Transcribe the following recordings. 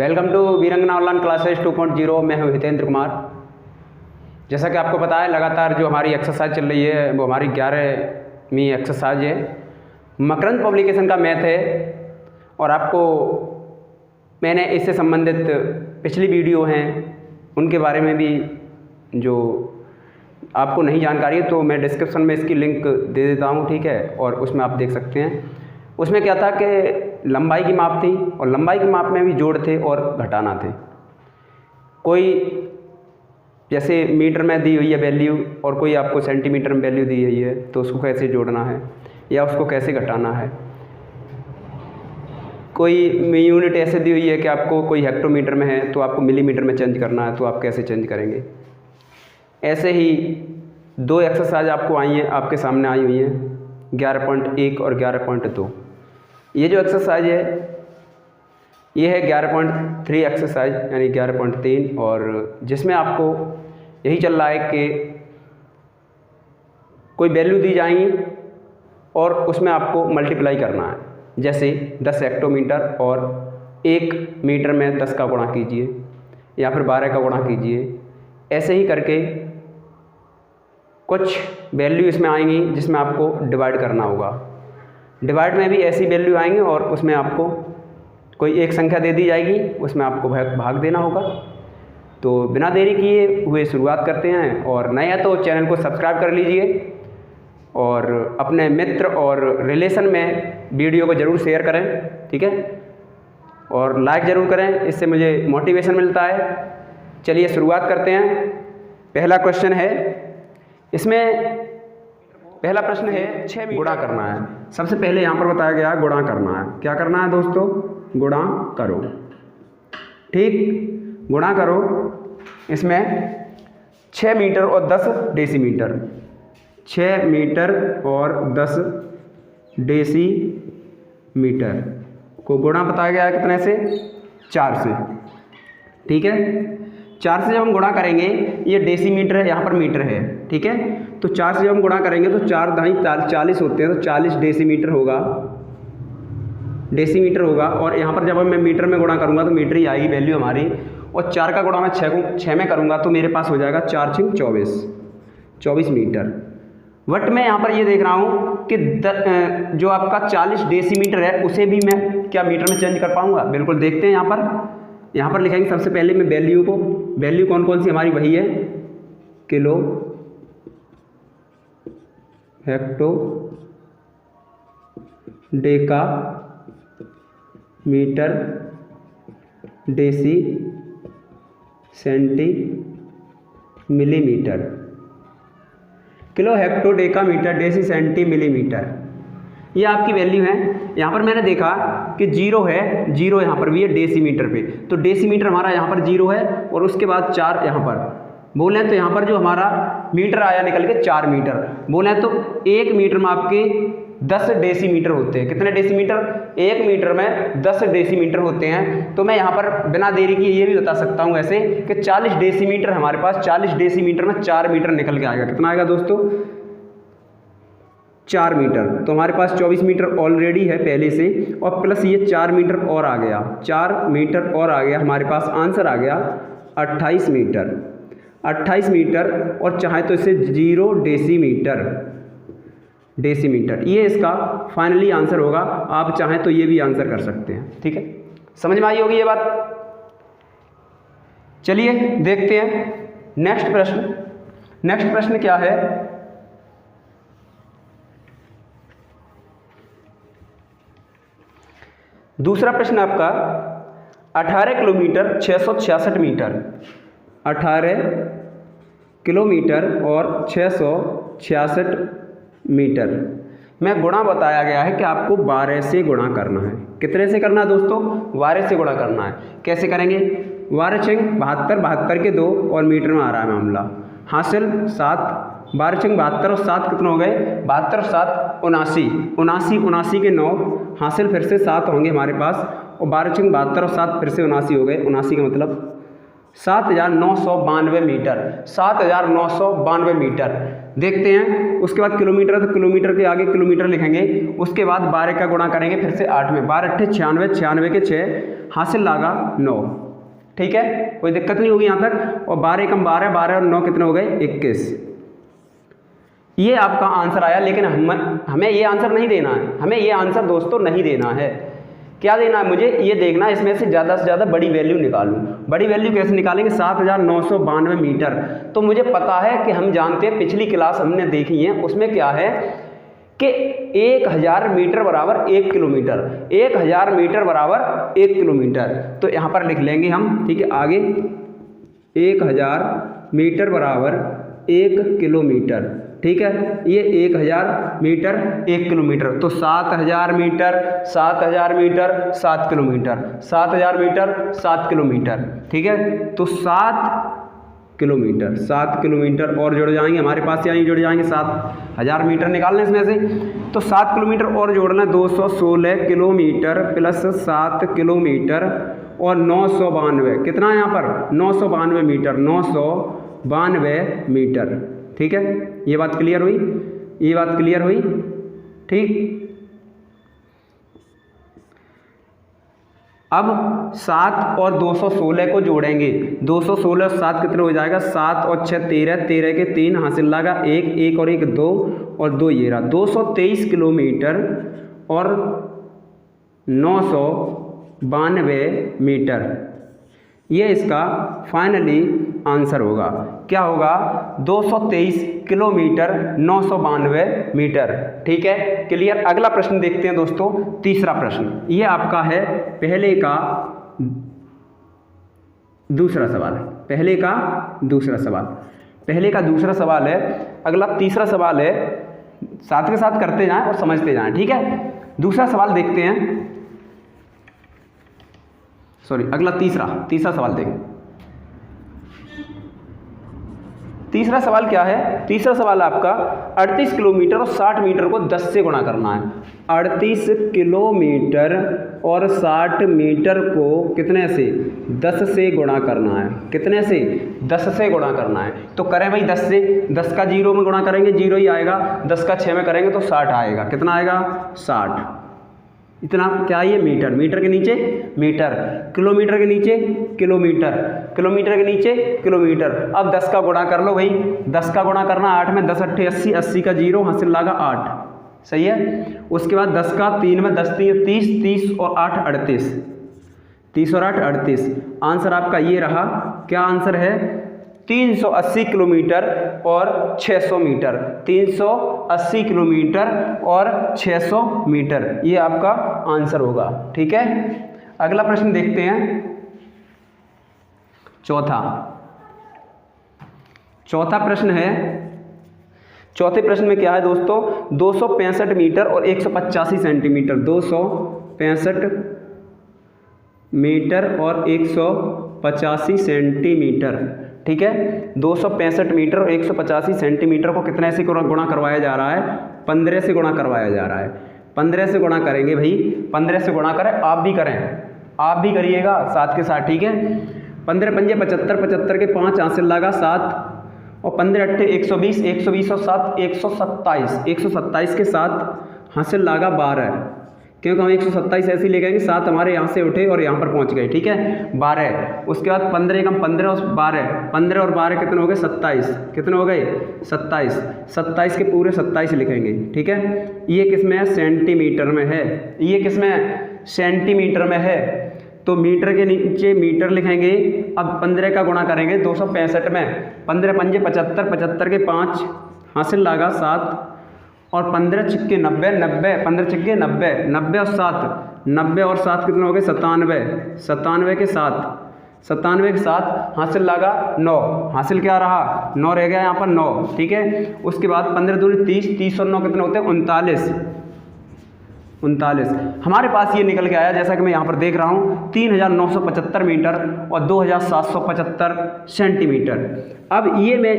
Welcome to Veerangana online classes 2.0। मैं हूं हितेंद्र कुमार। जैसा कि आपको पता है, लगातार जो हमारी एक्सरसाइज चल रही है वो हमारी 11वीं एक्सरसाइज है। मकरंद पब्लिकेशन का मैथ है और आपको मैंने इससे संबंधित पिछली वीडियो हैं उनके बारे में भी जो आपको नहीं जानकारी है तो मैं डिस्क्रिप्शन में इसकी लिंक दे देता हूँ, ठीक है। और उसमें आप देख सकते हैं। उसमें क्या था कि लंबाई की माप थी और लंबाई की माप में भी जोड़ थे और घटाना थे। कोई जैसे मीटर में दी हुई है वैल्यू और कोई आपको सेंटीमीटर में वैल्यू दी हुई है तो उसको कैसे जोड़ना है या उसको कैसे घटाना है। कोई यूनिट ऐसे दी हुई है कि आपको कोई हेक्टोमीटर में है तो आपको मिलीमीटर में चेंज करना है तो आप कैसे चेंज करेंगे। ऐसे ही दो एक्सरसाइज आपको आई हैं, आपके सामने आई हुई हैं, 11.1 और 11.2। ये जो एक्सरसाइज है ये है 11.3 एक्सरसाइज यानी 11.3, और जिसमें आपको यही चल रहा है कि कोई वैल्यू दी जाएंगी और उसमें आपको मल्टीप्लाई करना है। जैसे 10 हेक्टोमीटर और 1 मीटर में 10 का गुणा कीजिए या फिर 12 का गुणा कीजिए। ऐसे ही करके कुछ वैल्यू इसमें आएंगी जिसमें आपको डिवाइड करना होगा। डिवाइड में भी ऐसी वैल्यू आएंगी और उसमें आपको कोई एक संख्या दे दी जाएगी, उसमें आपको भाग देना होगा। तो बिना देरी किए हुए शुरुआत करते हैं। और नया तो चैनल को सब्सक्राइब कर लीजिए और अपने मित्र और रिलेशन में वीडियो को ज़रूर शेयर करें, ठीक है। और लाइक ज़रूर करें, इससे मुझे मोटिवेशन मिलता है। चलिए शुरुआत करते हैं। पहला क्वेश्चन है, इसमें पहला प्रश्न है 6 गुणा करना है। सबसे पहले यहाँ पर बताया गया गुणा करना है। क्या करना है दोस्तों? गुणा करो, ठीक। गुणा करो इसमें 6 मीटर और 10 डेसीमीटर, 6 मीटर और 10 डेसीमीटर को गुणा बताया गया है कितने से? 4 से, ठीक है। 4 से जब हम गुणा करेंगे, ये डेसीमीटर है, यहाँ पर मीटर है, ठीक है। तो 4 से जब हम गुणा करेंगे तो 4 दाई 40 होते हैं, तो 40 डेसीमीटर होगा, डेसीमीटर होगा। और यहाँ पर जब मैं मीटर में गुणा करूँगा तो मीटर ही आएगी वैल्यू हमारी। और 4 का गुणा मैं 6 में करूँगा तो मेरे पास हो जाएगा 4 × 24 मीटर। बट मैं यहाँ पर ये देख रहा हूँ कि जो आपका 40 डेसीमीटर है उसे भी मैं क्या मीटर में चेंज कर पाऊँगा? बिल्कुल, देखते हैं। यहाँ पर लिखेंगे सबसे पहले मैं वैल्यू को। वैल्यू कौन कौन सी हमारी? वही है kilo, hecto, deca, metre, deci, centi, millimetre. Kilo, hecto, deca, metre, deci, centi, millimetre, ये आपकी वैल्यू है। यहाँ पर मैंने देखा कि 0 है, 0 यहाँ पर भी है डेसीमीटर पे, तो डेसीमीटर हमारा यहाँ पर 0 है और उसके बाद 4 यहाँ पर बोलें तो यहाँ पर जो हमारा मीटर आया निकल के 4 मीटर। बोलें तो 1 मीटर में आपके 10 डेसीमीटर होते हैं। कितने डेसीमीटर? 1 मीटर में 10 डेसीमीटर होते हैं। तो मैं यहाँ पर बिना देरी किए ये भी बता सकता हूँ ऐसे कि 40 डेसीमीटर हमारे पास, 40 डेसीमीटर में 4 मीटर निकल के आएगा। कितना आएगा दोस्तों? 4 मीटर। तो हमारे पास 24 मीटर ऑलरेडी है पहले से, और प्लस ये 4 मीटर और आ गया, 4 मीटर और आ गया। हमारे पास आंसर आ गया 28 मीटर, 28 मीटर। और चाहे तो इसे 0 डेसीमीटर, डेसीमीटर ये इसका फाइनली आंसर होगा। आप चाहें तो ये भी आंसर कर सकते हैं, ठीक है। समझ में आई होगी ये बात। चलिए देखते हैं नेक्स्ट प्रश्न। नेक्स्ट प्रश्न क्या है? दूसरा प्रश्न आपका 18 किलोमीटर 666 मीटर, 18 किलोमीटर और 666 मीटर में गुणा बताया गया है कि आपको 12 से गुणा करना है। कितने से करना है दोस्तों? 12 से गुणा करना है। कैसे करेंगे? 12 × 72, 72 के 2 और मीटर में आ रहा है मामला। हासिल 7, 12 × 72 और 7 कितना हो गए? 72 और 7 79, 79 के 9 हासिल फिर से 7 होंगे हमारे पास, और 12 × 72 और 7 फिर से 79 हो गए। 79 का मतलब 7,992 मीटर, 7,992 मीटर। देखते हैं उसके बाद किलोमीटर, तो किलोमीटर के आगे किलोमीटर लिखेंगे, उसके बाद 12 का गुणा करेंगे फिर से 8 में, 12 अट्ठे 96, 96 के 6, हासिल लागा 9। ठीक है, कोई दिक्कत नहीं होगी यहाँ तक। और 12 कम 12, 12 और 9 कितने हो गए 21। ये आपका आंसर आया, लेकिन हमें ये आंसर नहीं देना है, हमें ये आंसर दोस्तों नहीं देना है। क्या देना है मुझे, ये देखना है इसमें से ज़्यादा बड़ी वैल्यू निकालूं। बड़ी वैल्यू कैसे निकालेंगे, 7,992 मीटर। तो मुझे पता है कि हम जानते हैं, पिछली क्लास हमने देखी है, उसमें क्या है कि 1000 मीटर बराबर 1 किलोमीटर, 1000 मीटर बराबर 1 किलोमीटर। तो यहाँ पर लिख लेंगे हम, ठीक है, आगे 1000 मीटर बराबर 1 किलोमीटर। ठीक है, ये 1000 मीटर 1 किलोमीटर, तो 7000 metre 7000 metre 7 kilometre, 7000 metre 7 kilometre. ठीक है, तो 7 किलोमीटर, 7 किलोमीटर और जुड़ जाएंगे हमारे पास, यानी जुड़ जाएंगे 7000 मीटर निकालने इसमें से, तो 7 किलोमीटर और जोड़ना, 216 किलोमीटर प्लस 7 किलोमीटर और 992, कितना है यहाँ पर 992 मीटर, 992 मीटर। ठीक है, ये बात क्लियर हुई, ये बात क्लियर हुई। ठीक, अब 7 और 216 को जोड़ेंगे, 216 और 7 कितने हो जाएगा, 7 और 6 13, 13 के 3, हासिल लगा 1, 1 और 1 2 और 2 ये रहा, 223 किलोमीटर और 992 मीटर। ये इसका फाइनली आंसर होगा। क्या होगा, 223 किलोमीटर 992 मीटर। ठीक है, क्लियर। अगला प्रश्न देखते हैं दोस्तों, तीसरा प्रश्न। ये आपका है पहले का दूसरा सवाल, पहले का दूसरा सवाल, पहले का दूसरा सवाल है। अगला तीसरा सवाल है, साथ के साथ करते जाएं और समझते जाएं। ठीक है, दूसरा सवाल देखते हैं, सॉरी अगला तीसरा सवाल देखें। तीसरा सवाल क्या है, तीसरा सवाल आपका 38 किलोमीटर और 60 मीटर को 10 से गुणा करना है। 38 किलोमीटर और 60 मीटर को कितने से, 10 से गुणा करना है। कितने से, 10 से गुणा करना है। तो करें भाई 10 से, 10 का 0 में गुणा करेंगे 0 ही आएगा, 10 का 6 में करेंगे तो 60 आएगा। कितना आएगा 60। इतना क्या है, ये मीटर, मीटर के नीचे मीटर, किलोमीटर के नीचे किलोमीटर, किलोमीटर के नीचे किलोमीटर। अब 10 का गुणा कर लो भाई, 10 का गुणा करना 8 में, 10 अट्ठे 80, 80 का 0, हासिल लगा 8। सही है। उसके बाद 10 का 3 में, 10 3 30, 30 और 8 38, 30 और 8 38। आंसर आपका ये रहा। क्या आंसर है, 380 किलोमीटर और 600 मीटर, 380 किलोमीटर और 600 मीटर, ये आपका आंसर होगा। ठीक है, अगला प्रश्न देखते हैं, चौथा प्रश्न है। चौथे प्रश्न में क्या है दोस्तों, 265 मीटर और 185 सेंटीमीटर, 265 मीटर और 185 सेंटीमीटर। ठीक है, 265 मीटर और 185 सेंटीमीटर को कितने से गुणा करवाया जा रहा है, 15 से गुणा करवाया जा रहा है। 15 से गुणा करेंगे भाई, 15 से गुणा करें, आप भी करें, आप भी करिएगा साथ के साथ। ठीक है, 15 पंजे 75, 75 के 5, हासिल लगा 7 और 15 अट्ठे 120, 120 और 7 127, 127 के 7, हासिल लगा 12, क्योंकि हम 127 ऐसे ही ले गएंगे, 7 हमारे यहाँ से उठे और यहाँ पर पहुँच गए। ठीक है, 12। उसके बाद 15 कम 15 और 12, 15 और 12 कितने हो गए 27, कितने हो गए 27, 27 के पूरे 27 लिखेंगे। ठीक है, ये किस में है, सेंटीमीटर में है, ये किस में है, सेंटीमीटर में है। तो मीटर के नीचे मीटर लिखेंगे। अब 15 का गुणा करेंगे 265 में, 15 पंजे 75, 75 के 5, हासिल लगा 7 और 15 छिक्के 90, 90, 15 छिक्के 90, 90 और 7, 90 और 7 कितने हो गए 97, 97 के 7, 97 के 7, हासिल लगा 9, हासिल क्या रहा 9 रह गया यहाँ पर 9। ठीक है, उसके बाद 15 दूनी 30, 30 और 9 कितने होते हैं 39, 39। हमारे पास ये निकल के आया, जैसा कि मैं यहाँ पर देख रहा हूँ, 3975 मीटर और 2775 सेंटीमीटर। अब ये मैं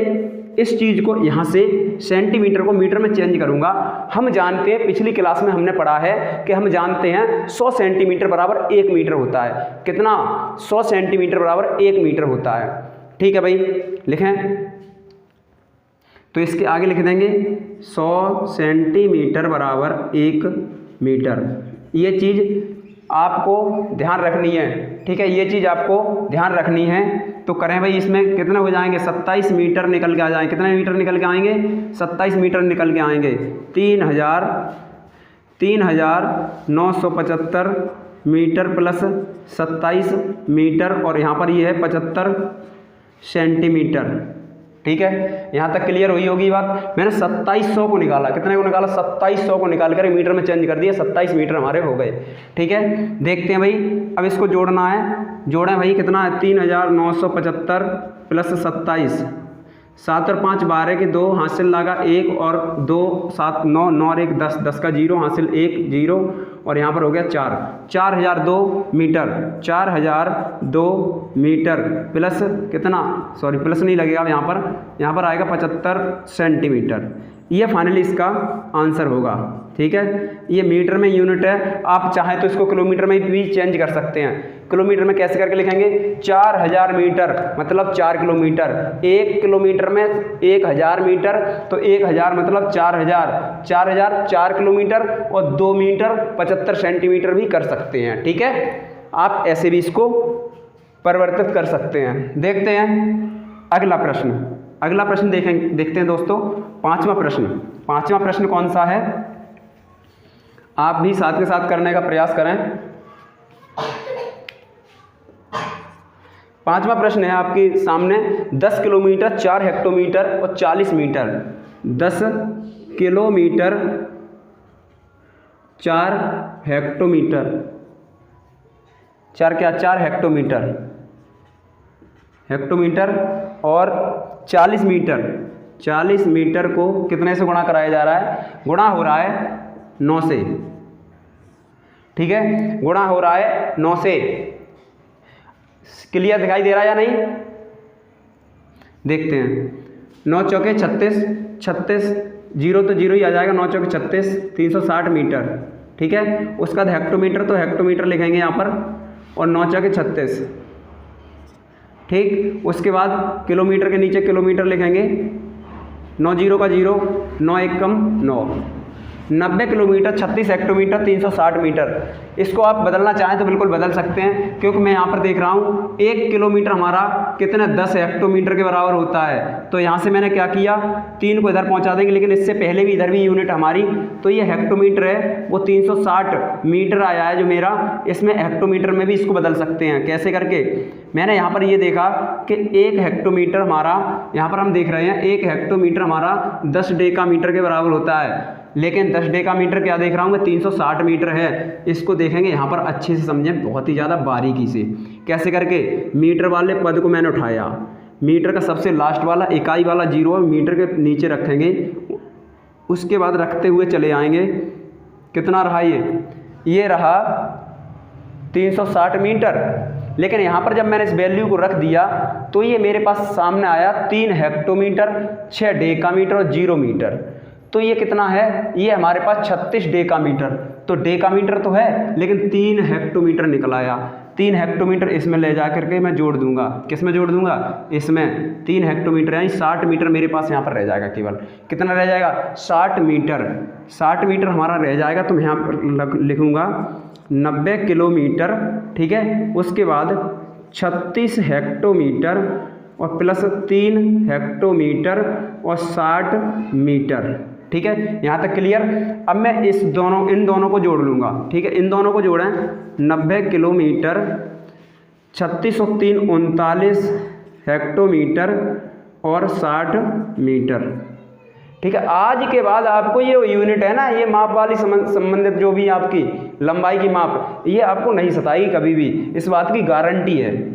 इस चीज़ को यहाँ से सेंटीमीटर को मीटर में चेंज करूँगा। हम जानते हैं, पिछली क्लास में हमने पढ़ा है कि हम जानते हैं 100 सेंटीमीटर बराबर 1 मीटर होता है। कितना? 100 सेंटीमीटर बराबर 1 मीटर होता है। ठीक है भाई, लिखें तो इसके आगे लिख देंगे 100 सेंटीमीटर बराबर 1 मीटर। ये चीज़ आपको ध्यान रखनी है। ठीक है, ये चीज़ आपको ध्यान रखनी है। तो करें भाई, इसमें कितने हो जाएंगे? 27 मीटर निकल के आ जाएंगे। कितने मीटर निकल के आएंगे? 27 मीटर निकल के आएंगे। 3,975 मीटर प्लस 27 मीटर, और यहाँ पर ये है 75 सेंटीमीटर। ठीक है, यहाँ तक क्लियर हुई होगी बात। मैंने 2700 को निकाला। कितने को निकाला? 2700 को निकाल कर मीटर में चेंज कर दिया, 27 मीटर हमारे हो गए। ठीक है, देखते हैं भाई, अब इसको जोड़ना है। जोड़ें भाई, कितना है? 3,975 प्लस 27, 7 और 5 12 के 2 हासिल लगा 1 और 2 7 9 9 और 1 10, 10 का 0 हासिल 1 0, और यहाँ पर हो गया 4, 4002 मीटर। 4002 मीटर प्लस कितना? सॉरी, प्लस नहीं लगेगा यहाँ पर आएगा 75 सेंटीमीटर। ये फाइनली इसका आंसर होगा। ठीक है, ये मीटर में यूनिट है। आप चाहें तो इसको किलोमीटर में भी चेंज कर सकते हैं। किलोमीटर में कैसे करके लिखेंगे? 4000 मीटर मतलब 4 किलोमीटर। 1 किलोमीटर में 1000 मीटर, तो 1000 मतलब 4000, 4000 4 किलोमीटर, और 2 मीटर 75 सेंटीमीटर भी कर सकते हैं। ठीक है, आप ऐसे भी इसको परिवर्तित कर सकते हैं। देखते हैं अगला प्रश्न देखते हैं दोस्तों। पांचवा प्रश्न कौन सा है? आप भी साथ के साथ करने का प्रयास करें। पांचवा प्रश्न है आपके सामने, 10 किलोमीटर 4 हेक्टोमीटर और 40 मीटर। 10 किलोमीटर 4 हेक्टोमीटर, 4 हेक्टोमीटर और 40 मीटर। 40 मीटर को कितने से गुणा कराया जा रहा है? गुणा हो रहा है 9 से। ठीक है, गुणा हो रहा है 9 से। क्लियर दिखाई दे रहा है या नहीं? देखते हैं। 9 चौके 36, 36 0 तो 0 ही आ जाएगा। 9 चौके 36, 360 मीटर। ठीक है, उसका हेक्टोमीटर, तो हेक्टोमीटर लिखेंगे यहाँ पर, और 9 चौके 36। ठीक, उसके बाद किलोमीटर के नीचे किलोमीटर लिखेंगे। 9 0 का 0, 9 1 कम 9। 90 किलोमीटर 36 हेक्टोमीटर 360 मीटर। इसको आप बदलना चाहें तो बिल्कुल बदल सकते हैं, क्योंकि मैं यहाँ पर देख रहा हूँ 1 किलोमीटर हमारा कितना 10 हेक्टोमीटर के बराबर होता है। तो यहाँ से मैंने क्या किया, 3 को इधर पहुँचा देंगे, लेकिन इससे पहले भी इधर भी यूनिट हमारी, तो ये हेक्टोमीटर है, वो 360 मीटर आया है जो मेरा। इसमें हेक्टोमीटर में भी इसको बदल सकते हैं। कैसे करके? मैंने यहाँ पर ये देखा कि 1 हेक्टोमीटर हमारा, यहाँ पर हम देख रहे हैं 1 हेक्टोमीटर हमारा 10 डेकामीटर के बराबर होता है, लेकिन 10 डेकामीटर क्या देख रहा हूँ मैं? 360 मीटर है। इसको देखेंगे यहाँ पर अच्छे से समझें, बहुत ही ज़्यादा बारीकी से। कैसे करके? मीटर वाले पद को मैंने उठाया, मीटर का सबसे लास्ट वाला इकाई वाला 0 मीटर के नीचे रखेंगे, उसके बाद रखते हुए चले आएंगे। कितना रहा ये रहा 360 मीटर। लेकिन यहाँ पर जब मैंने इस वैल्यू को रख दिया तो ये मेरे पास सामने आया 3 हेक्टोमीटर, 6 डेकामीटर और 0 मीटर। तो ये कितना है? ये हमारे पास 36 डेकामीटर। तो डेकामीटर तो है, लेकिन 3 हेक्टोमीटर निकल आया। 3 हेक्टोमीटर इसमें ले जा करके मैं जोड़ दूंगा। किस में जोड़ दूंगा? इसमें। 3 हेक्टोमीटर यानी 60 मीटर मेरे पास यहाँ पर रह जाएगा। केवल कितना रह जाएगा? 60 मीटर। 60 मीटर हमारा रह जाएगा। तो मैं यहाँ पर लिखूँगा 90 किलोमीटर। ठीक है, उसके बाद 36 हेक्टोमीटर और प्लस 3 हेक्टोमीटर और 60 मीटर। ठीक है, यहाँ तक क्लियर। अब मैं इन दोनों को जोड़ लूँगा। ठीक है, इन दोनों को जोड़ें। 90 किलोमीटर 36 और 3 39 हेक्टोमीटर और 60 मीटर। ठीक है, आज के बाद आपको ये यूनिट है ना, ये माप वाली संबंधित जो भी आपकी लंबाई की माप, ये आपको नहीं सताएगी कभी भी, इस बात की गारंटी है।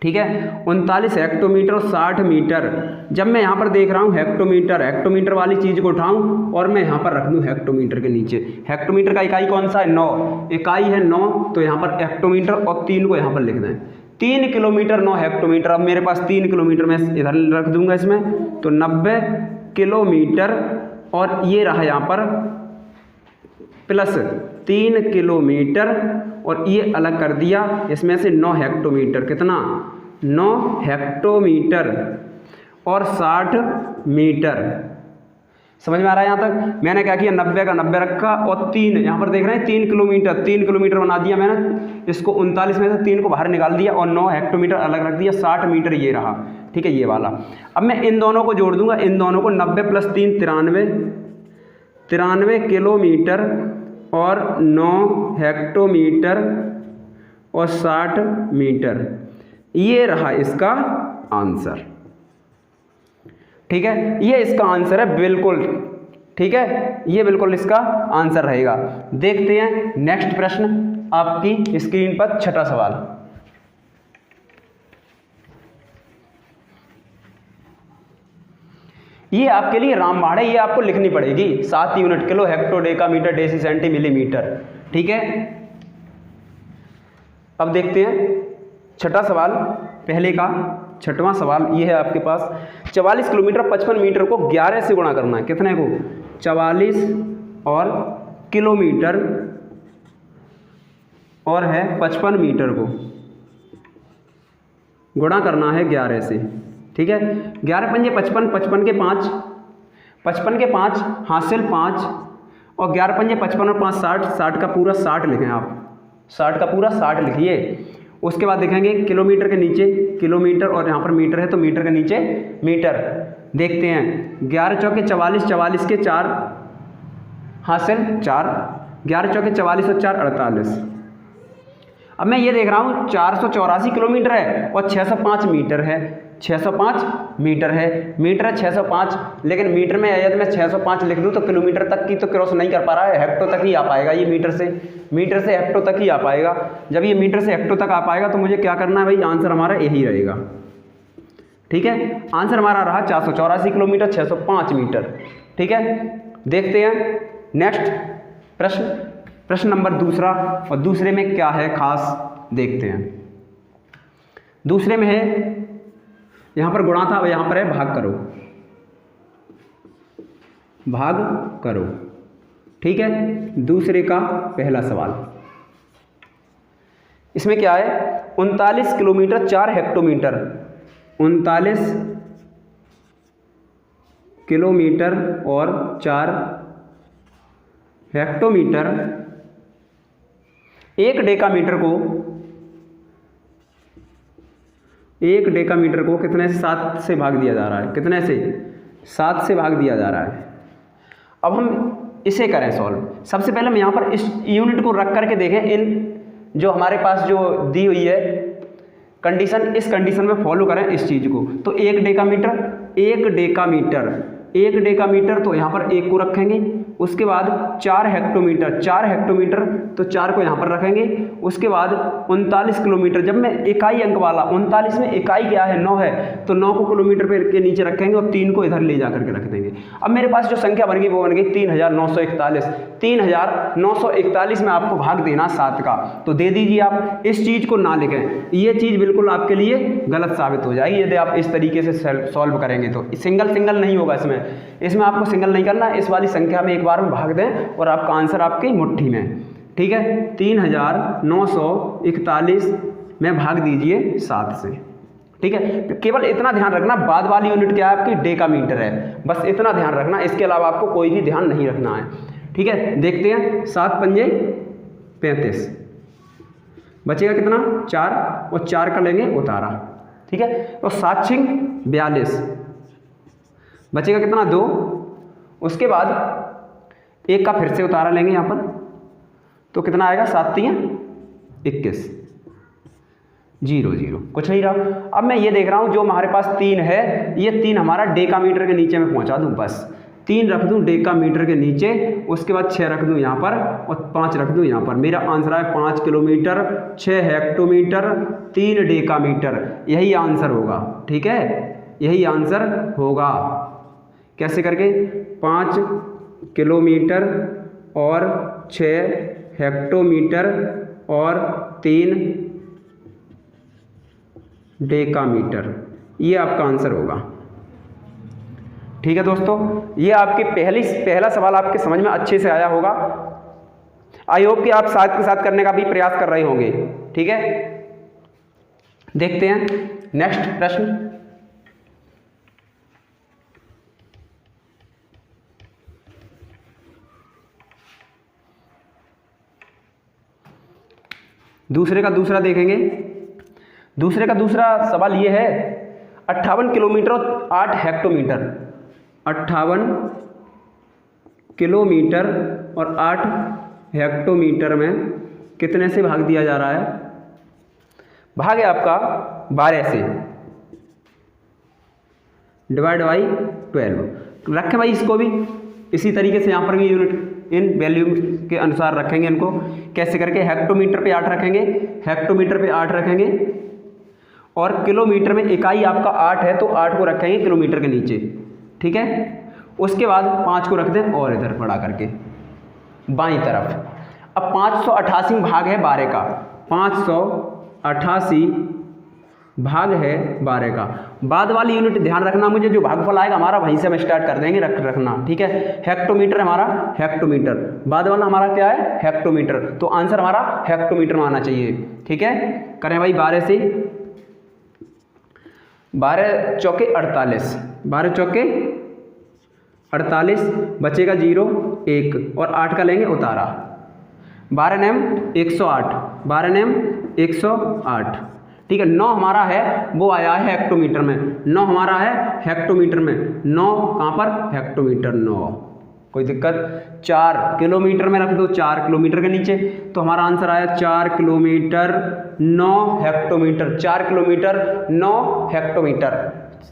ठीक है, 39 हेक्टोमीटर और 60 मीटर। जब मैं यहाँ पर देख रहा हूँ हेक्टोमीटर वाली चीज़ को उठाऊँ और मैं यहाँ पर रख दूँ हेक्टोमीटर के नीचे। हेक्टोमीटर का इकाई कौन सा है? 9। इकाई है 9, तो यहाँ पर हेक्टोमीटर और 3 को यहाँ पर लिख दें। 3 किलोमीटर 9 हेक्टोमीटर। अब मेरे पास 3 किलोमीटर में इधर रख दूंगा इसमें, तो 90 किलोमीटर, और ये रहा यहाँ पर प्लस 3 किलोमीटर, और ये अलग कर दिया इसमें से 9 हेक्टोमीटर। कितना? 9 हेक्टोमीटर और 60 मीटर। समझ में आ रहा है यहाँ तक? मैंने क्या किया, 90 का 90 रखा और 3 यहाँ पर देख रहे हैं 3 किलोमीटर, 3 किलोमीटर बना दिया मैंने। इसको 39 में से 3 को बाहर निकाल दिया और 9 हेक्टोमीटर अलग रख दिया। 60 मीटर ये रहा, ठीक है, ये वाला। अब मैं इन दोनों को जोड़ दूंगा, इन दोनों को 90 + 3 93 किलोमीटर और 9 हेक्टोमीटर और 60 मीटर। ये रहा इसका आंसर, ठीक है, ये इसका आंसर है बिल्कुल, ठीक है, ये बिल्कुल इसका आंसर रहेगा। देखते हैं नेक्स्ट प्रश्न आपकी स्क्रीन पर, छठा सवाल। ये आपके लिए रामबाण है, ये आपको लिखनी पड़ेगी। 7 unit, kilo, hecto, decametre, deci, centi, millimetre, ठीक है। अब देखते हैं छठा सवाल, पहले का छठवां सवाल ये है आपके पास। 44 किलोमीटर 55 मीटर को 11 से गुणा करना है। कितने को? 44 और किलोमीटर और है 55 मीटर को गुणा करना है 11 से, ठीक है। 11 पंजे 55, 55 के 5, 55 के 5 हासिल 5, और 11 पंजे 55 और 5 60, 60 का पूरा 60 लिखें आप, 60 का पूरा 60 लिखिए। उसके बाद देखेंगे किलोमीटर के नीचे किलोमीटर, और यहाँ पर मीटर है तो मीटर के नीचे मीटर। देखते हैं 11 चौके 44, 44 के 4 हासिल 4, 11 चौके 44 और 4 48। अब मैं ये देख रहा हूँ 484 किलोमीटर है और 605 मीटर है, 605 मीटर है, मीटर है 605, लेकिन मीटर में यदि मैं 605 लिख दूँ तो किलोमीटर तक की तो क्रॉस नहीं कर पा रहा है, हेक्टो तक ही आ पाएगा ये, मीटर से हेक्टो तक ही आ पाएगा। जब ये मीटर से हेक्टो तक आ पाएगा तो मुझे क्या करना है भाई, आंसर हमारा यही रहेगा, ठीक है। आंसर हमारा रहा 484 किलोमीटर 605 मीटर, ठीक है। देखते हैं नेक्स्ट प्रश्न नंबर दूसरा, और दूसरे में क्या है खास देखते हैं। दूसरे में है यहाँ पर गुणा था, यहाँ पर है भाग करो, ठीक है। दूसरे का पहला सवाल, इसमें क्या है, 39 किलोमीटर 4 हेक्टोमीटर, 39 किलोमीटर और 4 हेक्टोमीटर। 1 डेकामीटर को कितने से 7 से भाग दिया जा रहा है, कितने से 7 से भाग दिया जा रहा है। अब हम इसे करें सॉल्व। सबसे पहले हम यहाँ पर इस यूनिट को रख करके देखें, इन जो हमारे पास जो दी हुई है कंडीशन, इस कंडीशन में फॉलो करें इस चीज़ को। तो 1 डेकामीटर तो यहाँ पर 1 को रखेंगे, उसके बाद 4 हेक्टोमीटर तो 4 को यहाँ पर रखेंगे। उसके बाद 39 किलोमीटर, जब मैं इकाई अंक वाला 39 में इकाई क्या है 9 है, तो 9 को किलोमीटर पे के नीचे रखेंगे और 3 को इधर ले जा करके रख देंगे। अब मेरे पास जो संख्या बन गई वो बन गई 3941। 3941 में आपको भाग देना 7 का, तो दे दीजिए आप। इस चीज़ को ना लिखें, ये चीज़ बिल्कुल आपके लिए गलत साबित हो जाएगी यदि आप इस तरीके से सॉल्व करेंगे तो। सिंगल नहीं होगा इसमें आपको सिंगल नहीं करना, इस वाली संख्या में एक बार में भाग दें और आपका आंसर आपकी मुट्ठी में, ठीक है। 3941 में भाग दीजिए 7 से, ठीक है। केवल इतना ध्यान रखना, बाद वाली यूनिट क्या है आपकी, डेकामीटर है, बस इतना ध्यान रखना, इसके अलावा आपको कोई भी ध्यान नहीं रखना है, ठीक है। देखते हैं 7 पंजे 35, बचेगा कितना 4, और 4 का लेंगे उतारा, ठीक है। तो 7 छिंग 42, बचेगा कितना 2। उसके बाद 1 का फिर से उतारा लेंगे यहाँ पर, तो कितना आएगा 7 3 21, 0 कुछ नहीं रहा। अब मैं ये देख रहा हूँ जो हमारे पास 3 है, ये 3 हमारा डेकामीटर के नीचे में पहुँचा दूँ, बस 3 रख दूँ डेकामीटर के नीचे, उसके बाद 6 रख दूँ यहाँ पर और 5 रख दूँ यहाँ पर। मेरा आंसर है 5 किलोमीटर 6 हेक्टोमीटर 3 डेकामीटर, यही आंसर होगा, ठीक है, यही आंसर होगा। कैसे करके, 5 किलोमीटर और 6 हेक्टोमीटर और 3 डेकामीटर, ये आपका आंसर होगा, ठीक है दोस्तों, ये आपके पहला सवाल आपके समझ में अच्छे से आया होगा। आई होप कि आप साथ के साथ करने का भी प्रयास कर रहे होंगे। ठीक है, देखते हैं नेक्स्ट प्रश्न। दूसरे का दूसरा देखेंगे। दूसरे का दूसरा सवाल ये है, 58 किलोमीटर और 8 हेक्टोमीटर, 58 किलोमीटर और 8 हेक्टोमीटर में कितने से भाग दिया जा रहा है? भाग है आपका 12 से, डिवाइड बाई 12 रखें भाई। इसको भी इसी तरीके से यहाँ पर भी यूनिट इन वैल्यू के अनुसार रखेंगे इनको। कैसे करके? हेक्टोमीटर पे 8 रखेंगे, हेक्टोमीटर पे 8 रखेंगे, और किलोमीटर में इकाई आपका 8 है तो 8 को रखेंगे किलोमीटर के नीचे। ठीक है, उसके बाद 5 को रख दें और इधर बढ़ा करके बाईं तरफ। अब 588 भाग है 12 का, 588 भाग है 12 का। बाद वाली यूनिट ध्यान रखना, मुझे जो भागफल आएगा हमारा वहीं से हम स्टार्ट कर देंगे, रखना। ठीक है, हेक्टोमीटर हमारा हेक्टोमीटर, बाद वाला हमारा क्या है? हेक्टोमीटर। तो आंसर हमारा हेक्टोमीटर में आना चाहिए। ठीक है, करें भाई 12 से 12 चौके 48, 12 चौके 48, बचेगा 0 1 और 8 का लेंगे उतारा। 12 नेम 108, 12 नेम 108। ठीक है, 9 हमारा है वो आया है हेक्टोमीटर में, 9 हमारा है हेक्टोमीटर में। 9 कहाँ पर? हेक्टोमीटर 9। कोई दिक्कत? 4 किलोमीटर में रख दो, 4 किलोमीटर के नीचे, तो हमारा आंसर आया 4 किलोमीटर 9 हेक्टोमीटर। 4 kilometre 9 hectometre.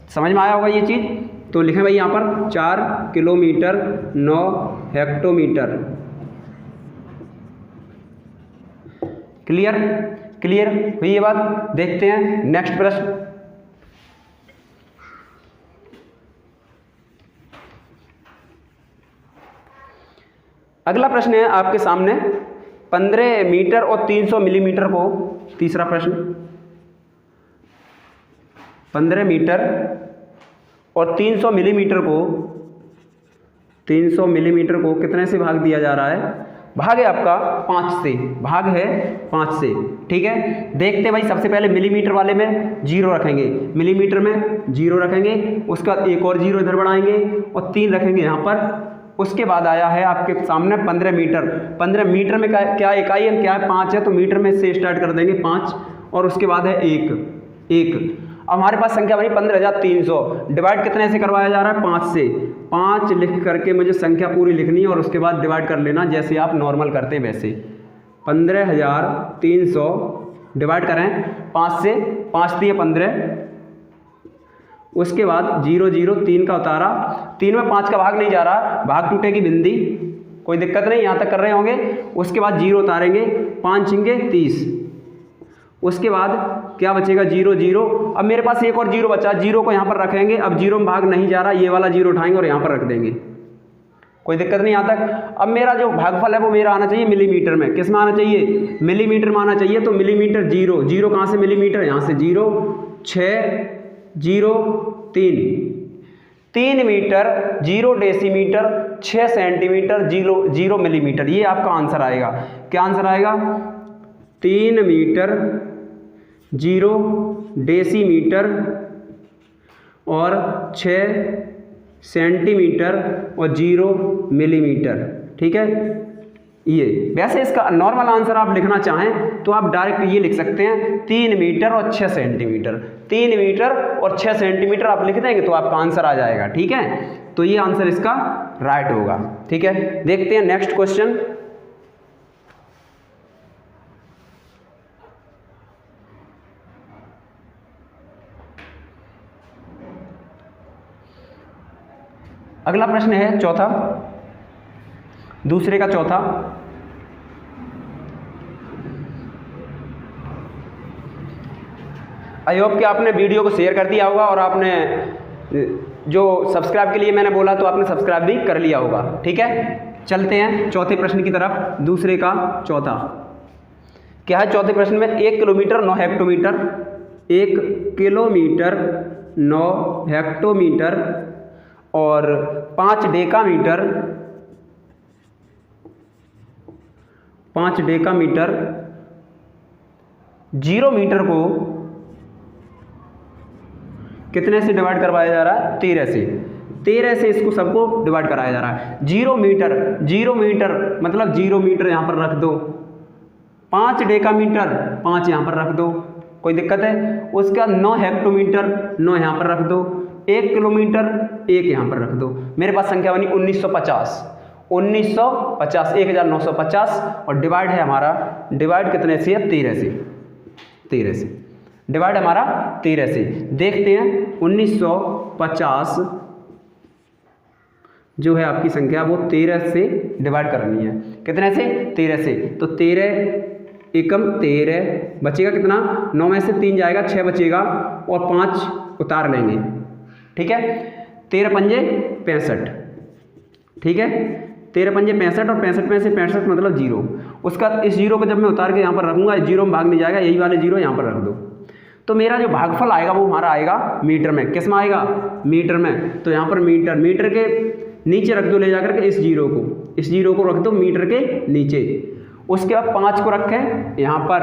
समझ में आया होगा ये चीज़? तो लिखें भाई यहाँ पर 4 किलोमीटर 9 हेक्टोमीटर। क्लियर? क्लियर हुई ये बात? देखते हैं नेक्स्ट प्रश्न। अगला प्रश्न है आपके सामने 15 मीटर और 300 मिलीमीटर को, तीसरा प्रश्न, 15 मीटर और 300 मिलीमीटर को, 300 मिलीमीटर को कितने से भाग दिया जा रहा है? भाग है आपका 5 से, भाग है 5 से। ठीक है, देखते हैं भाई। सबसे पहले मिलीमीटर वाले में 0 रखेंगे, मिलीमीटर में 0 रखेंगे, उसके बाद एक और 0 इधर बढ़ाएंगे और 3 रखेंगे यहाँ पर। उसके बाद आया है आपके सामने 15 मीटर। 15 मीटर में क्या इकाई है? क्या है? 5 है, तो मीटर में से स्टार्ट कर देंगे 5, और उसके बाद है 1। अब हमारे पास संख्या बनी 15,300। डिवाइड कितने से करवाया जा रहा है? 5 से। 5 लिख करके मुझे संख्या पूरी लिखनी है और उसके बाद डिवाइड कर लेना जैसे आप नॉर्मल करते हैं वैसे। 15,300 डिवाइड करें 5 से, 5 दिए 15, उसके बाद 0 0 3 का उतारा, 3 में 5 का भाग नहीं जा रहा, भाग टूटेगी बिंदी, कोई दिक्कत नहीं, यहाँ तक कर रहे होंगे। उसके बाद 0 उतारेंगे, 5 छिंगे 30, उसके बाद क्या बचेगा? 0 0। अब मेरे पास एक और 0 बचा, 0 को यहाँ पर रखेंगे। अब 0 में भाग नहीं जा रहा, ये वाला 0 उठाएंगे और यहाँ पर रख देंगे, कोई दिक्कत नहीं यहाँ तक। अब मेरा जो भागफल है वो मेरा आना चाहिए मिलीमीटर में। किस में आना चाहिए? मिलीमीटर में आना चाहिए। तो मिलीमीटर 0 0 कहाँ से? मिलीमीटर यहाँ से 0 6 0 3 3 मीटर 0 डेसीमीटर 6 सेंटीमीटर 0 मिलीमीटर। ये आपका आंसर आएगा। क्या आंसर आएगा? 3 मीटर 0 डेसीमीटर और 6 सेंटीमीटर और 0 मिलीमीटर। ठीक है, ये वैसे इसका नॉर्मल आंसर आप लिखना चाहें तो आप डायरेक्ट ये लिख सकते हैं 3 मीटर और 6 सेंटीमीटर। 3 मीटर और 6 सेंटीमीटर आप लिख देंगे तो आपका आंसर आ जाएगा। ठीक है, तो ये आंसर इसका राइट होगा। ठीक है, देखते हैं नेक्स्ट क्वेश्चन। अगला प्रश्न है चौथा, दूसरे का चौथा। आई होप कि आपने वीडियो को शेयर कर दिया होगा और आपने जो सब्सक्राइब के लिए मैंने बोला तो आपने सब्सक्राइब भी कर लिया होगा। ठीक है, चलते हैं चौथे प्रश्न की तरफ। दूसरे का चौथा क्या है? चौथे प्रश्न में 1 किलोमीटर 9 हेक्टोमीटर, 1 किलोमीटर 9 हेक्टोमीटर और 5 डेकामीटर 0 मीटर को कितने से डिवाइड करवाया जा रहा है? 13 से इसको सबको डिवाइड कराया जा रहा है। 0 मीटर मतलब 0 मीटर यहाँ पर रख दो, 5 डेकामीटर 5 यहाँ पर रख दो, कोई दिक्कत है? उसके बाद 9 हेक्टोमीटर 9 यहाँ पर रख दो, 1 किलोमीटर 1 यहाँ पर रख दो। मेरे पास संख्या बनी 1950 1950 और डिवाइड है हमारा, डिवाइड कितने से है? 13 से डिवाइड हमारा 13 से। देखते हैं 1950 जो है आपकी संख्या वो 13 से डिवाइड करनी है। कितने से? 13 से। तो 13 एकम 13 बचेगा कितना? 9 में से 3 जाएगा, 6 बचेगा और 5 उतार लेंगे। ठीक है, 13 पंजे 65। ठीक है, 13 पंजे 65 और 65 में से 65 मतलब 0। उसका इस 0 को जब मैं उतार के यहाँ पर रखूँगा, 0 में भाग नहीं जाएगा, यही वाले 0 यहाँ पर रख दो। तो मेरा जो भागफल आएगा वो हमारा आएगा मीटर में। किस में आएगा? मीटर में। तो यहाँ पर मीटर के नीचे रख दो, ले जाकर के इस 0 को रख दो मीटर के नीचे। उसके बाद 5 को रखें यहाँ पर,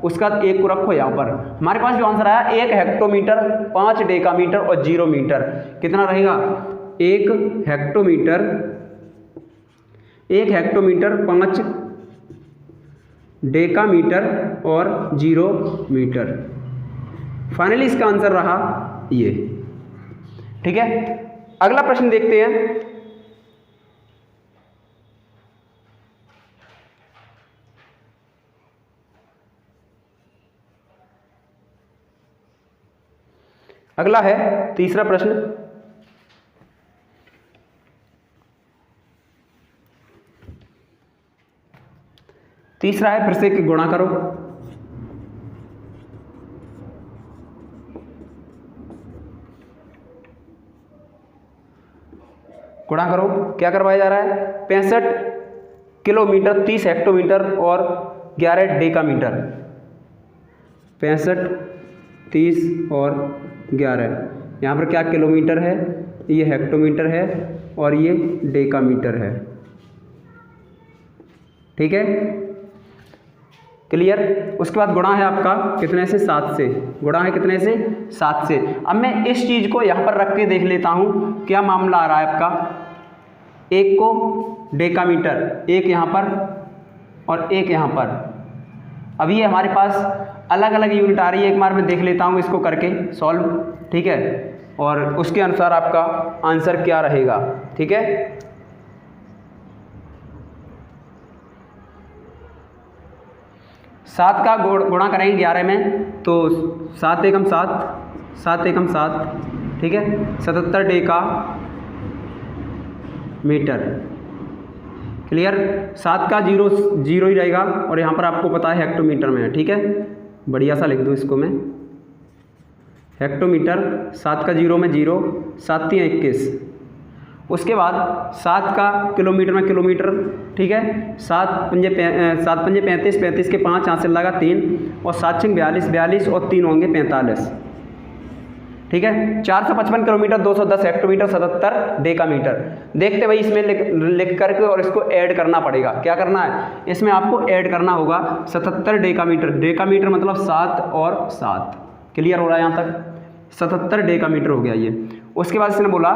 उसका 1 को रखो यहाँ पर। हमारे पास जो आंसर आया 1 हेक्टोमीटर 5 डेकामीटर और 0 मीटर कितना रहेगा? 1 हेक्टोमीटर 5 डेकामीटर और 0 मीटर। फाइनली इसका आंसर रहा ये। ठीक है, अगला प्रश्न देखते हैं। अगला है तीसरा प्रश्न। तीसरा है फिर से कि गुणा करो। गुणा करो, क्या करवाया जा रहा है? 65 किलोमीटर 30 हेक्टोमीटर और 11 डेकामीटर। 65 30 और 11, यहाँ पर क्या किलोमीटर है? ये हेक्टोमीटर है और ये डेकामीटर है। ठीक है, क्लियर। उसके बाद गुणा है आपका कितने से? 7 से। गुणा है कितने से? 7 से। अब मैं इस चीज़ को यहाँ पर रख के देख लेता हूँ क्या मामला आ रहा है आपका। 1 को डेकामीटर, 1 यहाँ पर और 1 यहाँ पर। अब ये हमारे पास अलग अलग यूनिट आ रही है, एक बार मैं देख लेता हूँ इसको करके सॉल्व। ठीक है, और उसके अनुसार आपका आंसर क्या रहेगा। ठीक है, सात का गुणा करेंगे 11 में तो 7 एकम 7, 7 एकम 7। ठीक है, 77 डेका मीटर। क्लियर। 7 का 0 ही रहेगा और यहाँ पर आपको पता है हेक्टोमीटर में है। ठीक है, बढ़िया सा लिख दूँ इसको मैं, हेक्टोमीटर। 7 का 0 में 0, 7 3 21। उसके बाद 7 का किलोमीटर में किलोमीटर। ठीक है, 7 पंजे 35, 35 के 5 यहाँ से लगा 3 और 7 6 42, 42 और 3 होंगे 45। ठीक है, 455 किलोमीटर 210 हेक्टोमीटर 77 डेकामीटर। देखते भाई इसमें लिख करके और इसको ऐड करना पड़ेगा। क्या करना है? इसमें आपको ऐड करना होगा 77 डेकामीटर। डेकामीटर मतलब 7 और 7। क्लियर हो रहा है यहाँ तक? 77 डेकामीटर हो गया ये। उसके बाद इसने बोला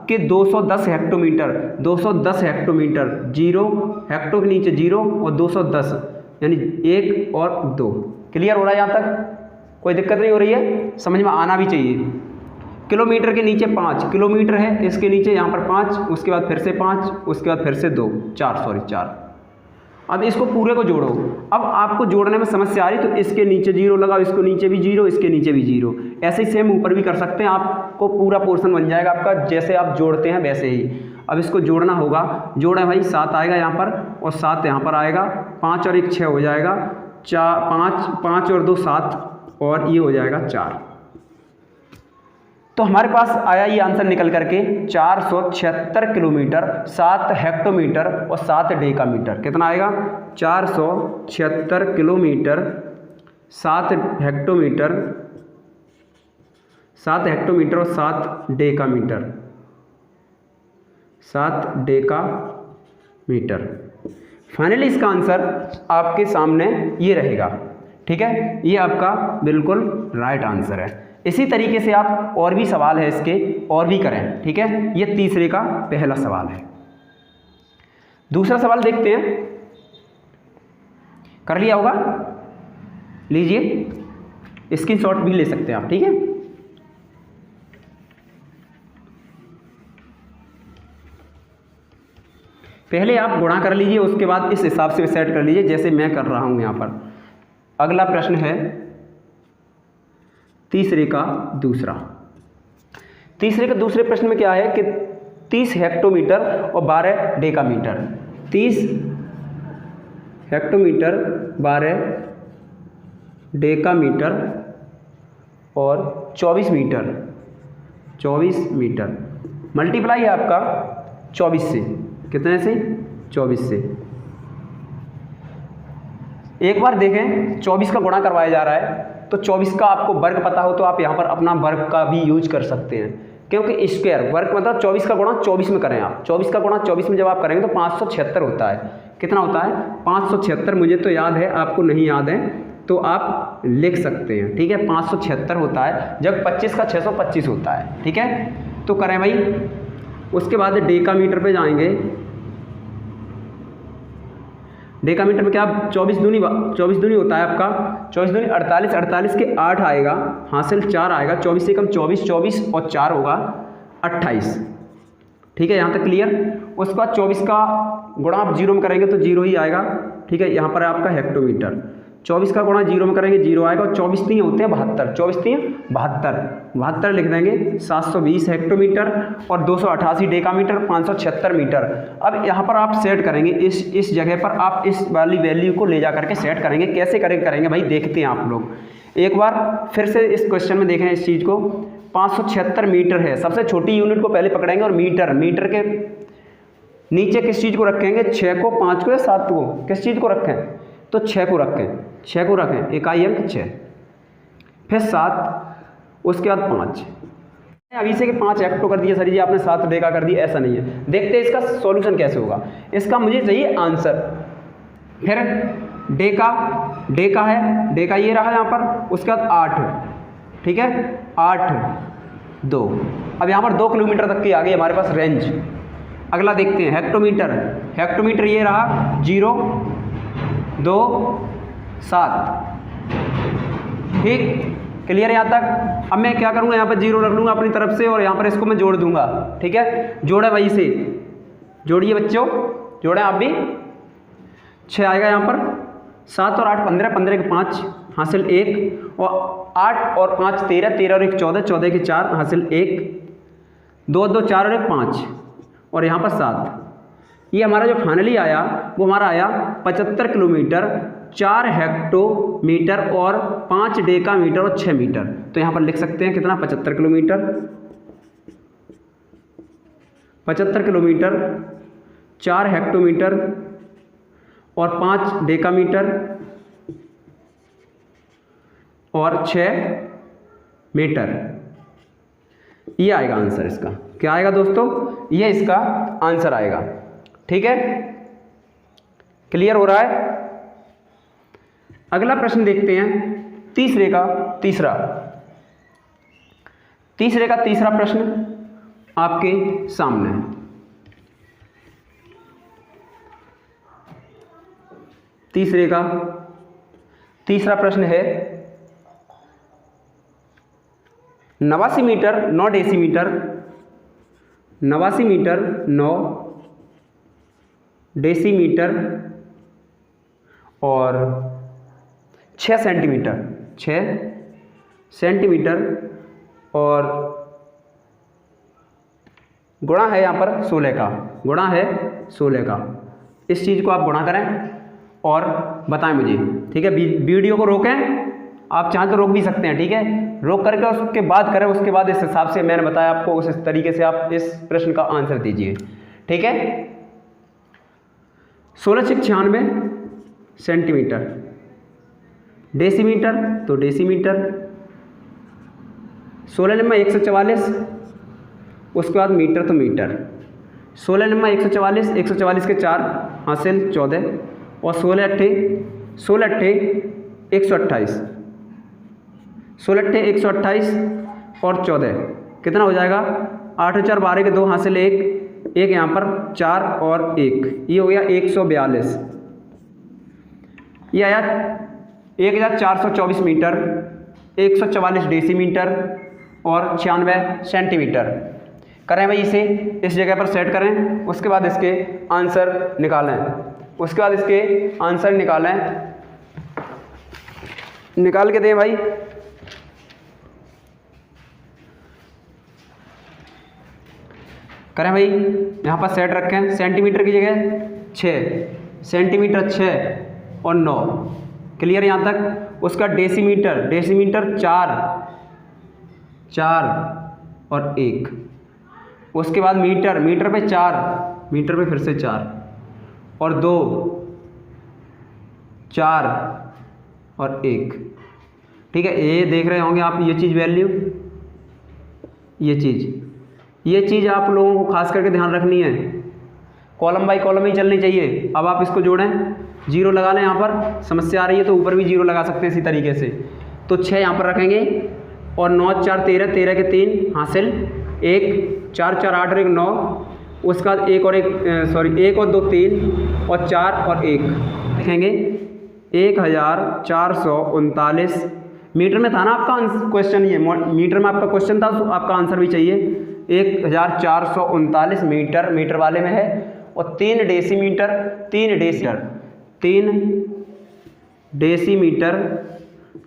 कि 210 हेक्टोमीटर, 210 हेक्टोमीटर, 0 हेक्टो के नीचे 0 और 210 यानी 1 और 2। क्लियर हो रहा है यहाँ तक? कोई दिक्कत नहीं हो रही है? समझ में आना भी चाहिए। किलोमीटर के नीचे 5 किलोमीटर है, इसके नीचे यहाँ पर 5, उसके बाद फिर से 5, उसके बाद फिर से 2, 4। अब इसको पूरे को जोड़ो। अब आपको जोड़ने में समस्या आ रही तो इसके नीचे 0 लगाओ, इसको नीचे भी 0, इसके नीचे भी 0। ऐसे ही सेम ऊपर भी कर सकते हैं, आपको पूरा पोर्शन बन जाएगा आपका। जैसे आप जोड़ते हैं वैसे ही अब इसको जोड़ना होगा। जोड़ा भाई 7 आएगा यहाँ पर और 7 यहाँ पर आएगा, 5 और 1 6 हो जाएगा, 5 और 2 7 और ये हो जाएगा 4। तो हमारे पास आया ये आंसर निकल करके 476 किलोमीटर 7 हेक्टोमीटर और 7 डेकामीटर। कितना आएगा? 476 किलोमीटर 7 हेक्टोमीटर, 7 हेक्टोमीटर और 7 डेकामीटर। 7 डेका मीटर। फाइनली इसका आंसर आपके सामने ये रहेगा। ठीक है, ये आपका बिल्कुल राइट आंसर है। इसी तरीके से आप और भी सवाल है इसके और भी करें। ठीक है, ये तीसरे का पहला सवाल है। दूसरा सवाल देखते हैं, कर लिया होगा, लीजिए स्क्रीनशॉट भी ले सकते हैं आप। ठीक है, पहले आप गुणा कर लीजिए, उसके बाद इस हिसाब से सेट कर लीजिए जैसे मैं कर रहा हूं यहां पर। अगला प्रश्न है तीसरे का दूसरा। तीसरे का दूसरे प्रश्न में क्या है कि 30 हेक्टोमीटर और 12 डेकामीटर। 30 हेक्टोमीटर, 12 डेकामीटर और 24 मीटर। 24 मीटर मल्टीप्लाई है आपका 24 से, कितने से? 24 से। एक बार देखें 24 का गुणा करवाया जा रहा है, तो 24 का आपको वर्ग पता हो तो आप यहाँ पर अपना वर्ग का भी यूज कर सकते हैं, क्योंकि स्क्वायर वर्ग मतलब 24 का गुणा 24 में करें आप। 24 का गुणा 24 में जब आप करेंगे तो 576 होता है। कितना होता है? 576। मुझे तो याद है, आपको नहीं याद है तो आप लिख सकते हैं। ठीक है, 576 होता है, जब 25 का 625 होता है। ठीक है, तो करें भाई। उसके बाद डेकामीटर पे जाएंगे। डेकामीटर में क्या 24 दूनी होता है आपका, 24 दूनी 48, 48 के 8 आएगा, हासिल 4 आएगा, 24 से कम 24, 24 और 4 होगा 28। ठीक है, यहाँ तक क्लियर। उसके बाद 24 का गुणा आप 0 में करेंगे तो 0 ही आएगा। ठीक है, यहाँ पर है आपका हेक्टोमीटर। 24 का गुणा 0 में करेंगे 0 आएगा, और 24 तीन होते हैं 72, 24 तीन 72, 72 लिख देंगे। 720 हेक्टोमीटर और 288 डेकामीटर, 576 मीटर। अब यहाँ पर आप सेट करेंगे, इस जगह पर आप इस वाली वैल्यू को ले जा करके सेट करेंगे। कैसे करेंगे भाई, देखते हैं आप लोग एक बार फिर से इस क्वेश्चन में देखें इस चीज़ को। 576 मीटर है, सबसे छोटी यूनिट को पहले पकड़ेंगे, और मीटर के नीचे किस चीज़ को रखेंगे? 6 को, 5 को या 7 को? किस चीज़ को रखें? तो 6 को रखें, 6 को रखें, इकाई अंक 6, फिर 7, उसके बाद 5। अभी से कि 5 हेक्टो कर दिया सर जी आपने, 7 डेका कर दिया, ऐसा नहीं है। देखते हैं इसका सॉल्यूशन कैसे होगा। इसका मुझे चाहिए आंसर। फिर डेका है, डेका ये रहा यहाँ पर, उसके बाद 8। ठीक है, 8, 2। अब यहाँ पर 2 किलोमीटर तक की आ गई हमारे पास रेंज। अगला देखते हैं हेक्टोमीटर। हेक्टोमीटर ये रहा 0, 2, 7। ठीक, क्लियर यहाँ तक। अब मैं क्या करूँगा, यहाँ पर 0 रख लूँगा अपनी तरफ से, और यहाँ पर इसको मैं जोड़ दूंगा। ठीक है, जोड़े वहीं से, जोड़िए बच्चों, जोड़ें आप भी। 6 आएगा यहाँ पर, 7 और 8 15, 15 के 5 हासिल 1, और 8 और 5 13, 13 और 1 14, 14 के 4 हासिल 1, 2 2 4 और 1 5, और यहाँ पर 7। ये हमारा जो फाइनली आया वो हमारा आया 75 किलोमीटर, 4 हेक्टोमीटर और 5 डेकामीटर और 6 मीटर। तो यहाँ पर लिख सकते हैं कितना? 75 किलोमीटर, 75 किलोमीटर, 4 हेक्टोमीटर और 5 डेकामीटर और 6 मीटर। ये आएगा आंसर इसका। क्या आएगा दोस्तों? ये इसका आंसर आएगा। ठीक है, क्लियर हो रहा है। अगला प्रश्न देखते हैं, तीसरे का तीसरा प्रश्न आपके सामने है। तीसरे का तीसरा प्रश्न है 89 मीटर 9 डेसीमीटर, 89 मीटर 9 डेसीमीटर और 6 सेंटीमीटर, 6 सेंटीमीटर और गुणा है यहाँ पर 16 का, गुणा है 16 का। इस चीज़ को आप गुणा करें और बताएं मुझे। ठीक है, वीडियो को रोकें, आप चाहें तो रोक भी सकते हैं। ठीक है, रोक करके उसके बाद करें, उसके बाद इस हिसाब से मैंने बताया आपको उस तरीके से आप इस प्रश्न का आंसर दीजिए। ठीक है, 16 से 96 सेंटीमीटर, डेसीमीटर तो डेसीमीटर, 16 में 144, उसके बाद मीटर तो मीटर। 16 नंबर 144, 144 के 4 हासिल 14 और 16 अट्ठे 128, 16 अट्ठे 128 और 14 कितना हो जाएगा? 8 और 4 12 के 2 हासिल 1, यहाँ पर 4 और 1, ये हो गया 142। ये आया 1424 मीटर, 144 डेसीमीटर और 96 सेंटीमीटर। करें भाई इसे इस जगह पर सेट करें, उसके बाद इसके आंसर निकालें, निकाल के दें भाई। करें भाई, यहाँ पर सेट रखें, सेंटीमीटर की जगह 6 सेंटीमीटर 6 और 9, क्लियर यहाँ तक। उसका डेसीमीटर 4 और 1, उसके बाद मीटर पे 4, मीटर पे फिर से 4 और 2, 4 और 1, ठीक है। ये देख रहे होंगे आप, ये चीज़ वैल्यू, ये चीज़ आप लोगों को खास करके ध्यान रखनी है, कॉलम बाई कॉलम ही चलनी चाहिए। अब आप इसको जोड़ें, 0 लगा लें, यहाँ पर समस्या आ रही है तो ऊपर भी 0 लगा सकते हैं इसी तरीके से। तो 6 यहाँ पर रखेंगे और 9 4 13, 13 के 3 हासिल 1, 4 4 8 और 1 9, उसका 1 और 2 3 और 4 और 1 लिखेंगे 1439 मीटर में था ना आपका क्वेश्चन, ये मीटर में आपका क्वेश्चन था, तो आपका आंसर भी चाहिए 1439 मीटर वाले में है। और 3 डेसीमीटर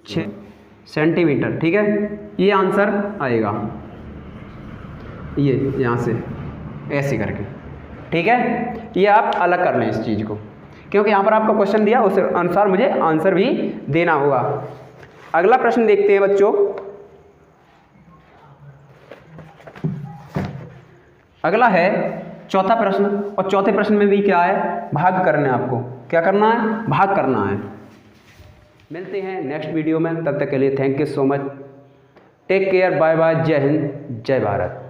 6 सेंटीमीटर, ठीक है। ये आंसर आएगा, ये यहाँ से ऐसे करके, ठीक है। ये आप अलग कर लें इस चीज़ को, क्योंकि यहाँ पर आपका क्वेश्चन दिया उस अनुसार मुझे आंसर भी देना होगा। अगला प्रश्न देखते हैं बच्चों। अगला है चौथा प्रश्न, और चौथे प्रश्न में भी क्या है? भाग करना है आपको। क्या करना है? भाग करना है। मिलते हैं नेक्स्ट वीडियो में, तब तक के लिए thank you so much, take care, bye bye, जय हिंद, जय भारत।